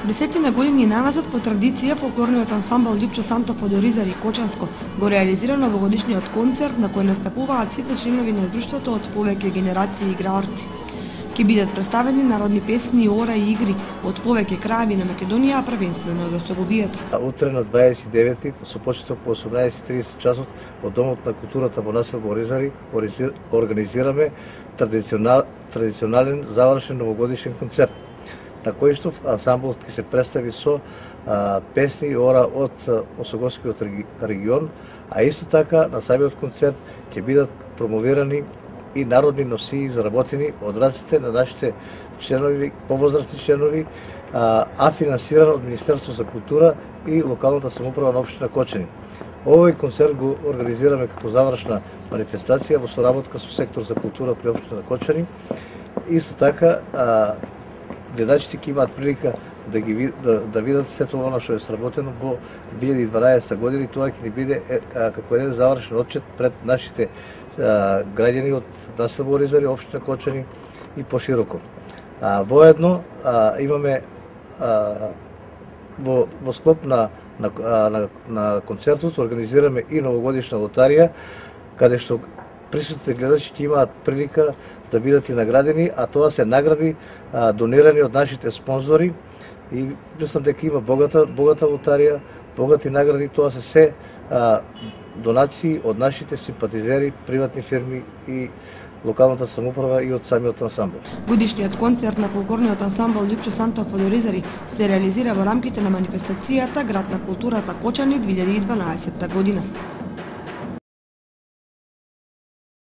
Десетина години наназад по традиција фолклорниот ансамбл Лјупчо Сантов од Оризари Кочанско го реализира новогодишниот концерт на кој настапуваат сите членови на друштвото од повеќе генерации играорци. Ќе бидат представени народни песни, ора и игри од повеќе краеви на Македонија, а првенствено од Осоговијата. Утре на 29 со почеток по 18:30 часот во Домот на културата во населба Оризари организираме традиционален завршен новогодишен концерт, на кој што ансамблот ќе се представи со песни и ора од Осоговскиот регион, а исто така на самиот концерт ќе бидат промовирани и народни носии заработени од раците на нашите членови, повозрастни членови, а финансиран од Министерството за култура и локалната самоуправа на општина Кочани. Овој концерт го организираме како завршна манифестација во соработка со сектор за култура при општина Кочани. Исто така гледачите ќе имаат прилика да видат сето она што е сработено во 2012 година и тоа ќе ни биде како еден завршен отчет пред нашите граѓани од населба Оризари, општина Кочани и пошироко. Воедно имаме во склоп на концертот организираме и новогодишна лотарија, каде што присутните гледачи ќе имаат прилика да бидат и наградени, а тоа се награди донирани од нашите спонзори и мислам дека има богата лотарија, богати награди, тоа се донации од нашите симпатизери, приватни фирми и локалната самоуправа и од самиот ансамбл. Годишниот концерт на фолклорниот ансамбл Лјупчо Сантов од Оризари се реализира во рамките на манифестацијата Град на културата Кочани 2012 година.